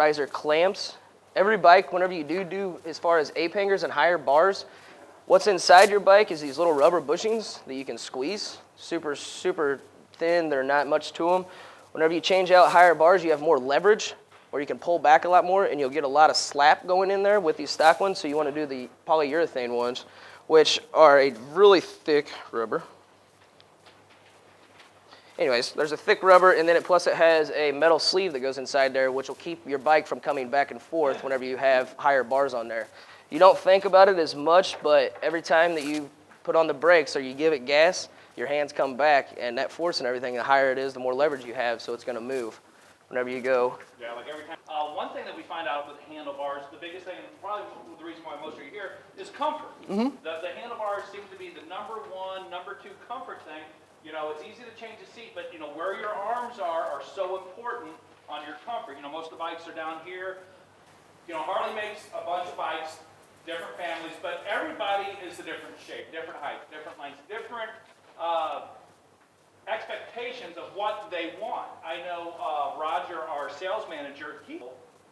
riser clamps. Every bike, whenever you do as far as ape hangers and higher bars, what's inside your bike is these little rubber bushings that you can squeeze. Super, super thin. They're not much to them. Whenever you change out higher bars, you have more leverage, where you can pull back a lot more, and you'll get a lot of slap going in there with these stock ones. So you want to do the polyurethane ones, which are a really thick rubber. Anyways, there's a thick rubber, and then plus it has a metal sleeve that goes inside there, which will keep your bike from coming back and forth whenever you have higher bars on there. You don't think about it as much, but every time that you put on the brakes or you give it gas, your hands come back, and that force and everything, the higher it is, the more leverage you have, so it's going to move whenever you go. Yeah, like every time. One thing that we find out with handlebars, the biggest thing, and probably the reason why most of you are here, is comfort. The handlebars seem to be the number one, number two comfort thing. You know, it's easy to change the seat, but, you know, where your arms are so important on your comfort. You know, most of the bikes are down here. You know, Harley makes a bunch of bikes, different families, but everybody is a different shape, different height, different lengths, different expectations of what they want. I know Roger, our sales manager,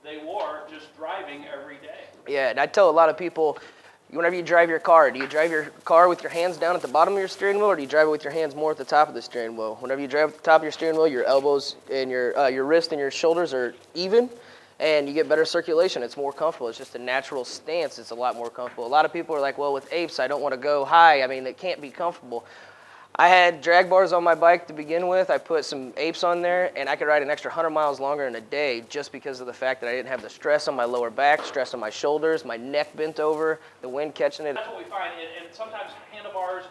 they wore just driving every day. Yeah, and I tell a lot of people, whenever you drive your car, do you drive your car with your hands down at the bottom of your steering wheel, or do you drive it with your hands more at the top of the steering wheel? Whenever you drive at the top of your steering wheel, your elbows and your wrist and your shoulders are even, and you get better circulation. It's more comfortable. It's just a natural stance. It's a lot more comfortable. A lot of people are like, well, with apes, I don't want to go high. I mean, it can't be comfortable. I had drag bars on my bike to begin with. I put some apes on there, and I could ride an extra 100 miles longer in a day just because of the fact that I didn't have the stress on my lower back, stress on my shoulders, my neck bent over, the wind catching it. That's what we find, and sometimes handlebars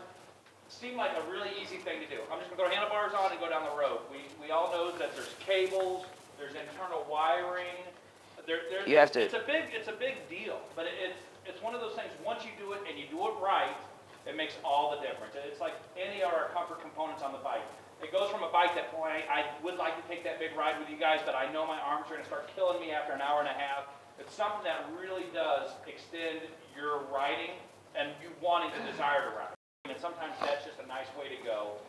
seem like a really easy thing to do. I'm just going to throw handlebars on and go down the road. We all know that there's cables, there's internal wiring. It's a big deal, but it's one of those things. Once you do it and you do it right, it makes all the difference. It's like any other comfort components on the bike. It goes from a bike that, boy, I would like to take that big ride with you guys, but I know my arms are going to start killing me after an hour and a half. It's something that really does extend your riding and you wanting the desire to ride. And sometimes that's just a nice way to go.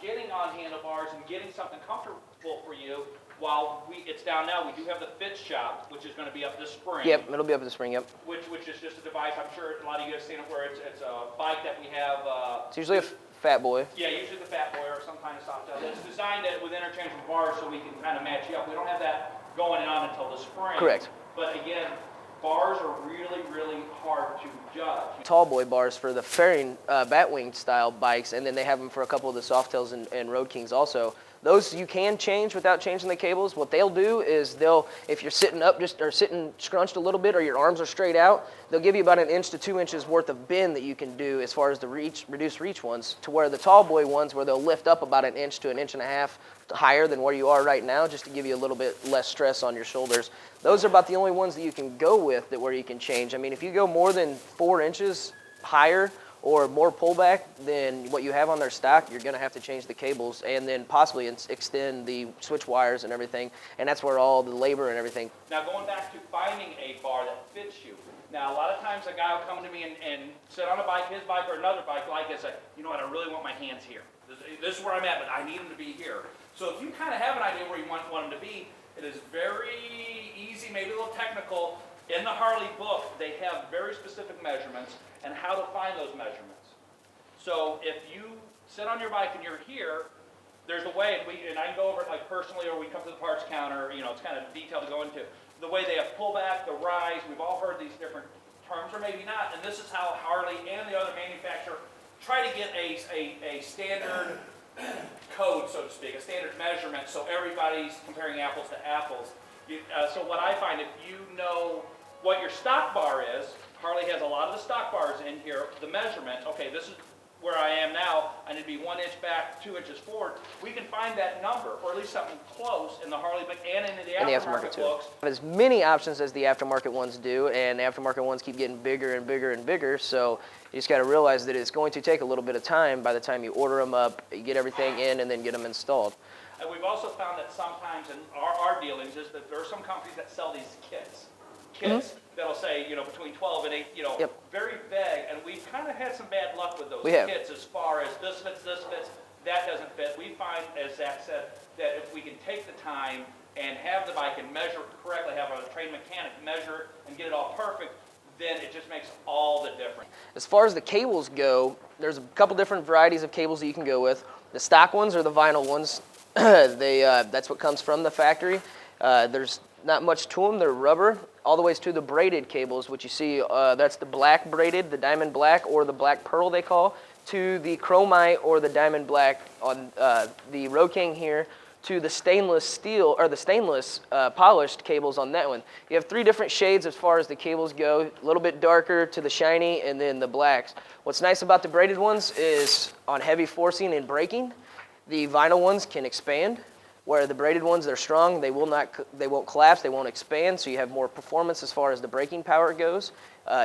Getting on handlebars and getting something comfortable for you, while it's down now, we do have the fit shop, which is going to be up this spring. Yep, it'll be up this spring, yep. Which is just a device, I'm sure a lot of you have seen it, where it's a bike that we have. It's usually a fat boy. Yeah, usually the fat boy or some kind of soft tail. It's designed with interchangeable bars so we can kind of match you up. We don't have that going on until the spring. Correct. But again, bars are really, really hard to judge. Tall boy bars for the fairing batwing style bikes, and then they have them for a couple of the Softails and Road Kings also. Those you can change without changing the cables. What they'll do is if you're sitting up or sitting scrunched a little bit, or your arms are straight out, they'll give you about 1 to 2 inches worth of bend that you can do as far as the reduced reach ones, to where the tall boy ones, where they'll lift up about 1 inch to 1.5 inches higher than where you are right now, just to give you a little bit less stress on your shoulders. Those are about the only ones that you can go with where you can change. I mean, if you go more than 4 inches higher or more pullback than what you have on their stock, you're going to have to change the cables and then possibly extend the switch wires and everything, and that's where all the labor and everything. Now, going back to finding a bar that fits you. Now, a lot of times a guy will come to me and sit on a bike, his bike or another bike like this, you know what, I really want my hands here. This is where I'm at, but I need them to be here. So if you kind of have an idea where you want them to be, it is very easy, maybe a little technical. In the Harley book, they have very specific measurements and how to find those measurements. So if you sit on your bike and you're here, there's a way, and I can go over it like personally, or we come to the parts counter, you know, it's kind of detailed to go into. The way they have pullback, the rise, we've all heard these different terms, or maybe not, and this is how Harley and the other manufacturer try to get a standard code, so to speak, a standard measurement, so everybody's comparing apples to apples. So what I find, if you know what your stock bar is, Harley has a lot of the stock bars in here, the measurement, okay, this is where I am now, I need to be 1 inch back, 2 inches forward. We can find that number, or at least something close in the Harley book and in the aftermarket books. As many options as the aftermarket ones do, and the aftermarket ones keep getting bigger and bigger and bigger, so you just got to realize that it's going to take a little bit of time by the time you order them up, you get everything in, and then get them installed. And we've also found that sometimes in our dealings is that there are some companies that sell these kits that'll say, you know, between 12 and 8, you know, very vague, and we've kind of had some bad luck with those kits as far as this fits, that doesn't fit. We find, as Zach said, that if we can take the time and have the bike and measure it correctly, have a trained mechanic measure and get it all perfect, then it just makes all the difference. As far as the cables go, there's a couple different varieties of cables that you can go with. The stock ones are the vinyl ones. That's what comes from the factory. There's not much to them. They're rubber, all the way to the braided cables, which you see, that's the black braided, the diamond black, or the black pearl they call, to the chromite or the diamond black on the Road King here, to the stainless steel, or the stainless polished cables on that one. You have 3 different shades as far as the cables go, a little bit darker to the shiny, and then the blacks. What's nice about the braided ones is on heavy forcing and braking, the vinyl ones can expand, where the braided ones, they're strong, they won't collapse, they won't expand, so you have more performance as far as the braking power goes.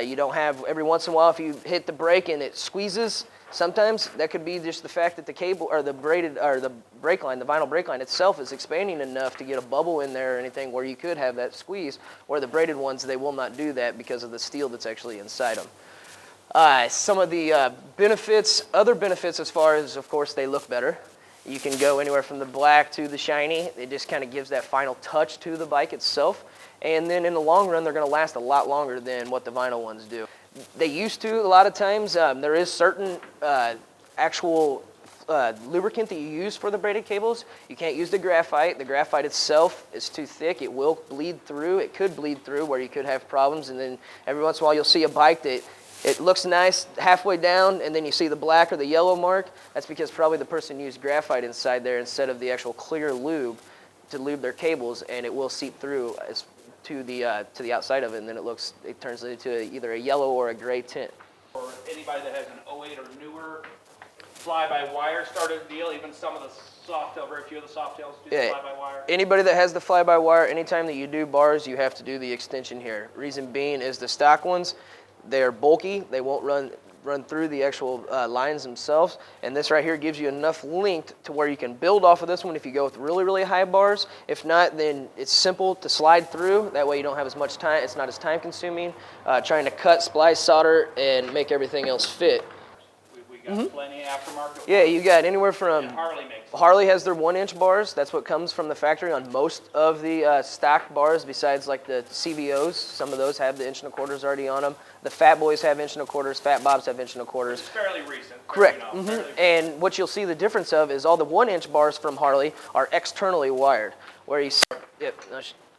You don't have, every once in a while, if you hit the brake and it squeezes, sometimes that could be just the fact that the cable, or the braided, or the brake line, the vinyl brake line itself is expanding enough to get a bubble in there or anything where you could have that squeeze, where the braided ones, they will not do that because of the steel that's actually inside them. Some of the benefits, other benefits as far as, of course, they look better. You can go anywhere from the black to the shiny. It just kind of gives that final touch to the bike itself. And then in the long run, they're going to last a lot longer than what the vinyl ones do. They used to, a lot of times, there is certain actual lubricant that you use for the braided cables. You can't use the graphite. The graphite itself is too thick. It will bleed through. It could bleed through where you could have problems. And then every once in a while, you'll see a bike that it looks nice halfway down, and then you see the black or the yellow mark. That's because probably the person used graphite inside there instead of the actual clear lube to lube their cables, and it will seep through to the outside of it, and then it turns into either a yellow or a gray tint. For anybody that has an 08 or newer fly-by-wire started deal, even some of the Softail, very few of the Softails do the fly-by-wire. Anybody that has the fly-by-wire, anytime that you do bars, you have to do the extension here. Reason being is the stock ones, they're bulky, they won't run through the actual lines themselves, and this right here gives you enough length to where you can build off of this one if you go with really, really high bars. If not, then it's simple to slide through. That way you don't have as much time, it's not as time consuming, trying to cut, splice, solder, and make everything else fit. We got plenty of aftermarket. Yeah, you got anywhere from, And Harley makes them. Harley has their 1-inch bars. That's what comes from the factory on most of the stock bars, besides like the CVOs. Some of those have the 1 1/4 already on them. The Fat Boys have 1 1/4, Fat Bobs have 1 1/4. It's fairly recent. Correct. You know, fairly And what you'll see the difference of is all the 1-inch bars from Harley are externally wired, where you see,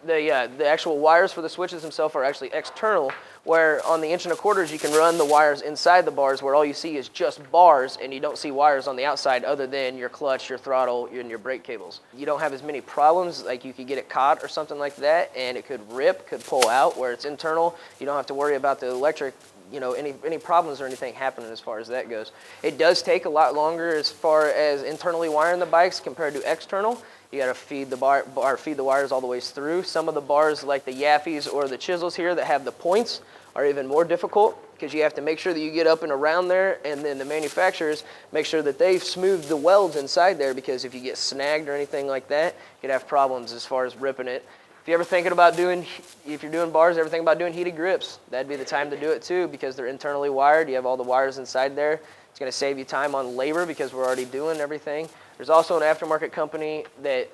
the actual wires for the switches themselves are actually external, where on the 1 1/4 you can run the wires inside the bars, where all you see is just bars and you don't see wires on the outside other than your clutch, your throttle, and your brake cables. You don't have as many problems, like you could get it caught or something like that, and it could rip, could pull out. Where it's internal, you don't have to worry about the electric, any problems or anything happening as far as that goes. It does take a lot longer as far as internally wiring the bikes compared to external. You got to feed the wires all the way through. Some of the bars, like the Yaffes or the chisels here that have the points, are even more difficult because you have to make sure that you get up and around there, and then the manufacturers make sure that they've smoothed the welds inside there, because if you get snagged or anything like that, you could have problems as far as ripping it. If you're doing bars, ever think about doing heated grips, that'd be the time to do it too, because they're internally wired. You have all the wires inside there. It's going to save you time on labor because we're already doing everything. There's also an aftermarket company that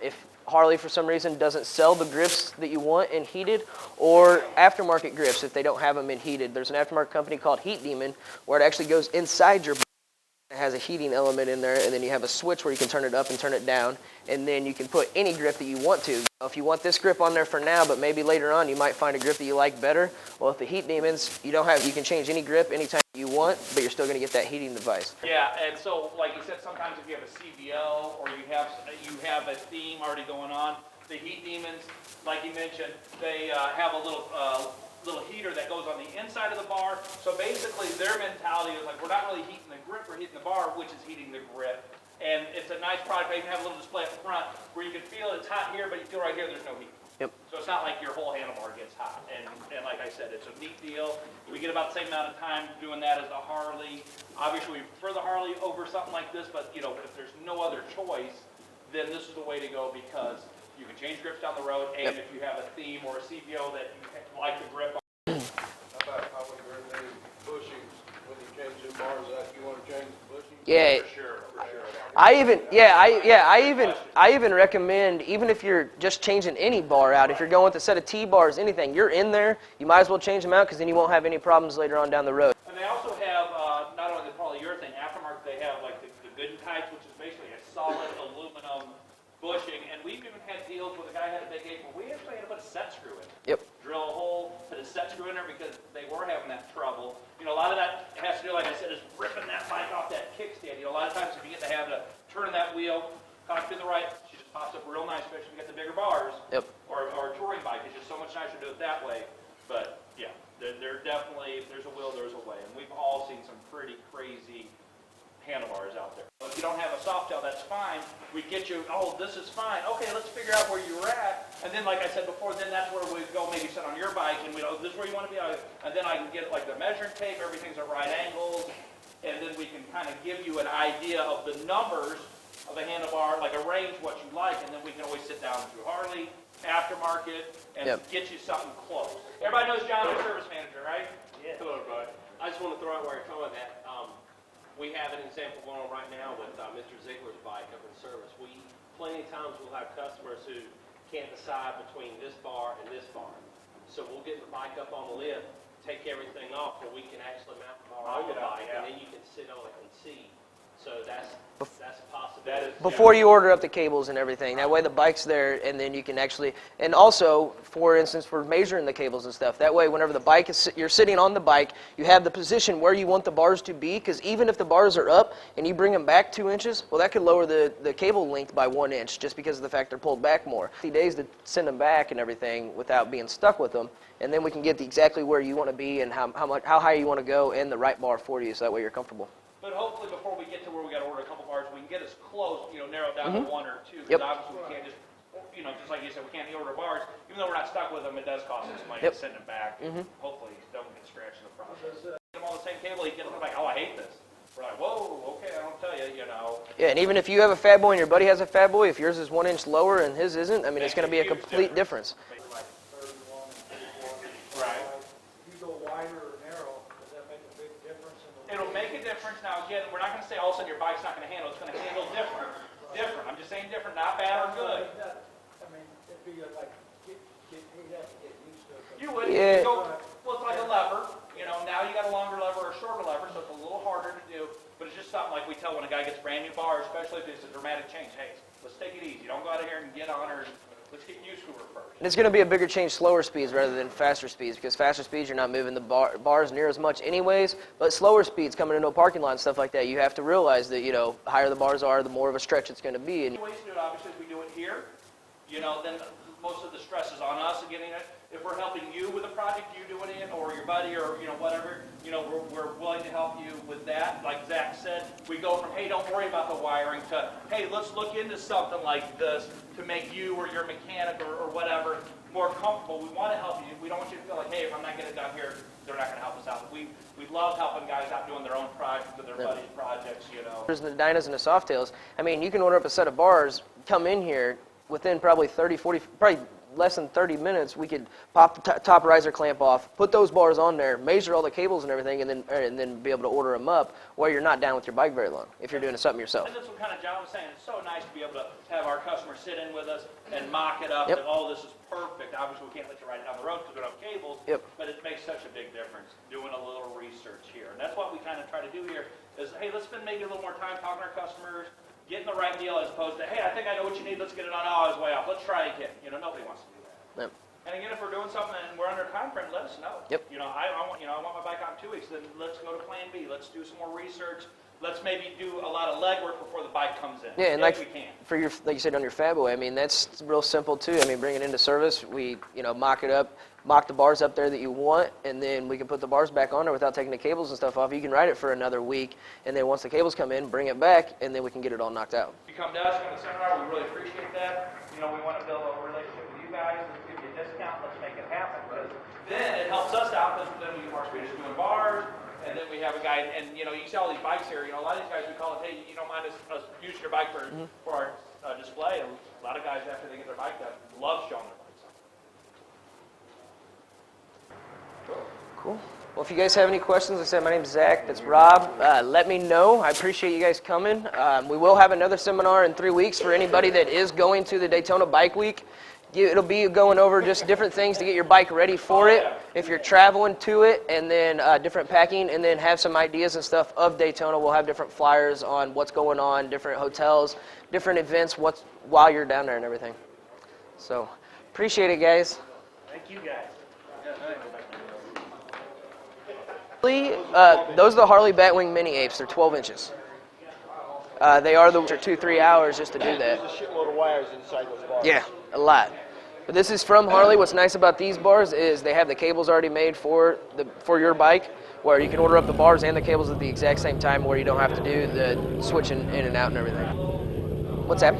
if Harley for some reason doesn't sell the grips that you want in heated, or aftermarket grips if they don't have them in heated, there's an aftermarket company called Heat Demon where it actually goes inside your bike. It has a heating element in there, and then you have a switch where you can turn it up and turn it down, and then you can put any grip that you want to. If you want this grip on there for now, but maybe later on you might find a grip that you like better, well, with the Heat Demons, you can change any grip anytime you want, but you're still going to get that heating device. Yeah, and so like you said, sometimes if you have a CVO or you have a theme already going on, the Heat Demons, like you mentioned, they have a little heater that goes on the inside of the bar. So basically their mentality is like, we're not really heating the grip, we're heating the bar, which is heating the grip. And it's a nice product. They even have a little display up front where you can feel it's hot here, but you feel right here there's no heat. Yep. So it's not like your whole handlebar gets hot. And like I said, it's a neat deal. We get about the same amount of time doing that as the Harley. Obviously, we prefer the Harley over something like this, but if there's no other choice, then this is the way to go, because you can change grips down the road, and if you have a theme or a CVO that you like the grip on. How we remove bushings when you change the bars out? You want to change the bushings? Yeah. For sure. I even recommend, even if you're just changing any bar out, if you're going with a set of T-bars, anything, you're in there, you might as well change them out because then you won't have any problems later on down the road. And they also have, not only the polyurethane aftermarket, they have like the good types, which is basically a solid aluminum bushing. And we've even had deals where the guy had a big apron. We actually had to put a set screw in. Yep. Drill a hole, put a set screw in there because they were having that trouble. You know, a lot of that has to do, like I said, is ripping that bike off that kickstand. You know, a lot of times if you get to have to turn that wheel, cock to the right, she just pops up real nice, especially if you get the bigger bars. Yep. Or a touring bike. It's just so much nicer to do it that way. But yeah, they're definitely, if there's a will, there's a way. And we've all seen some pretty crazy handlebars out there. If you don't have a soft tail, that's fine. We get you, oh, this is fine. Okay, let's figure out where you're at. And then, like I said before, then that's where we go maybe sit on your bike and we know this is where you want to be. And then I can get like the measuring tape, everything's at right angles. And then we can kind of give you an idea of the numbers of a handlebar, like a range, what you like. And then we can always sit down through Harley, aftermarket, and get you something close. Everybody knows John, our service manager, right? Yeah. Hello, everybody. I just want to throw out where you're coming at. We have an example going on right now with Mr. Ziegler's bike up in service. Plenty of times we'll have customers who can't decide between this bar and this bar. So we'll get the bike up on the lift, take everything off, and we can actually mount the bar on the bike, and then you can sit on it and see. So that's a possibility. Before you order up the cables and everything, that way the bike's there, and then you can actually, and also, for instance, for measuring the cables and stuff, that way whenever the bike is, you're sitting on the bike, you have the position where you want the bars to be, because even if the bars are up and you bring them back 2 inches, well, that could lower the cable length by 1 inch just because of the fact they're pulled back more. 50 days to send them back and everything without being stuck with them, and then we can get exactly where you want to be and how high you want to go and the right bar for you, so that way you're comfortable. But hopefully before we get to where we got to order a couple bars, we can get as close, narrow down to one or two. Because obviously we can't just, just like you said, we can't order bars. Even though we're not stuck with them, it does cost us money to send them back. Hopefully don't get scratched in the process. Get them all the same cable, he gets them like, oh, I hate this. We're like, whoa, okay, I don't tell you, Yeah, and even if you have a Fat Boy and your buddy has a Fat Boy, if yours is 1 inch lower and his isn't, I mean, it's going to be a complete difference. Like 31 and 34. Right. If you go wider or narrow, does that make a big difference in the... It'll make a difference. Now, again, we're not going to say all of a sudden your bike's not going to handle. It's going to handle different. Different. I'm just saying different, not bad or good. I mean, it'd be like, you'd have to get used to it. You would. Yeah. Well, it's like a lever. Now you got a longer lever or a shorter lever, so it's a little harder to do. But it's just something like we tell when a guy gets brand new bar, especially if it's a dramatic change. Hey, let's take it easy. Don't go out of here and get on her. Let's get used to her first. And it's going to be a bigger change slower speeds rather than faster speeds, because faster speeds you're not moving the bars near as much anyways, but slower speeds coming into a parking lot and stuff like that, you have to realize that, higher the bars are, the more of a stretch it's going to be. And ways to do it, obviously, if we do it here, then most of the stress is on us getting it. If we're helping you with a project, you do it in, or your buddy, or whatever, we're willing to help you with that. Like Zach said, we go from, hey, don't worry about the wiring, to, hey, let's look into something like this to make you or your mechanic or whatever more comfortable. We want to help you. We don't want you to feel like, hey, if I'm not getting it done here, they're not going to help us out. We love helping guys out doing their own projects or their buddies' projects, There's the Dynas and the Softails. I mean, you can order up a set of bars, come in here, within probably 30, 40, probably less than 30 minutes, we could pop the top riser clamp off, put those bars on there, measure all the cables and everything, and then be able to order them up while you're not down with your bike very long, if you're doing something yourself. And that's what kind of John was saying. It's so nice to be able to have our customers sit in with us and mock it up, Yep. and this is perfect. Obviously, we can't let you ride it down the road because we don't have cables, but it makes such a big difference doing a little research here. And that's what we kind of try to do here is, hey, let's spend maybe a little more time talking to our customers, getting the right deal as opposed to, hey, I think I know what you need, let's get it on, oh, it's way off, let's try again. Nobody wants to do that. Yep. And again, if we're doing something and we're under a time frame, let us know. Yep. I want my bike out in 2 weeks, then let's go to plan B. Let's do some more research. Let's maybe do a lot of legwork before the bike comes in. Yeah, and if we can. for your, like you said, on your Fat Boy, I mean, that's real simple too. I mean, bring it into service, we, mock it up, mock the bars up there that you want, and then we can put the bars back on there without taking the cables and stuff off. You can ride it for another week, and then once the cables come in, bring it back, and then we can get it all knocked out. If you come to us, come to the seminar, we really appreciate that. We want to build a relationship with you guys. Let's give you a discount. Let's make it happen. Because then it helps us out because then we are just doing bars. And then we have a guy, and you see all these bikes here. A lot of these guys, we call it, hey, you don't mind us using your bike for our display. And a lot of guys, after they get their bike done, love showing their bikes off. Cool. Well, if you guys have any questions, like I said, my name's Zach. That's Rob. Let me know. I appreciate you guys coming. We will have another seminar in 3 weeks for anybody that is going to the Daytona Bike Week. It'll be going over just different things to get your bike ready for it, if you're traveling to it, and then different packing, and then have some ideas and stuff of Daytona. We'll have different flyers on what's going on, different hotels, different events, while you're down there and everything. So, appreciate it, guys. Thank you, guys. Those are the Harley Batwing Mini Apes. They're 12 inches. They are 2-3 hours just to do that. There's a shitload of wires inside those bars. Yeah, a lot. But this is from Harley. What's nice about these bars is they have the cables already made for your bike, where you can order up the bars and the cables at the exact same time, where you don't have to do the switching in and out and everything. What's that?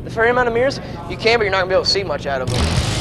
The fair amount of mirrors? You can, but you're not going to be able to see much out of them.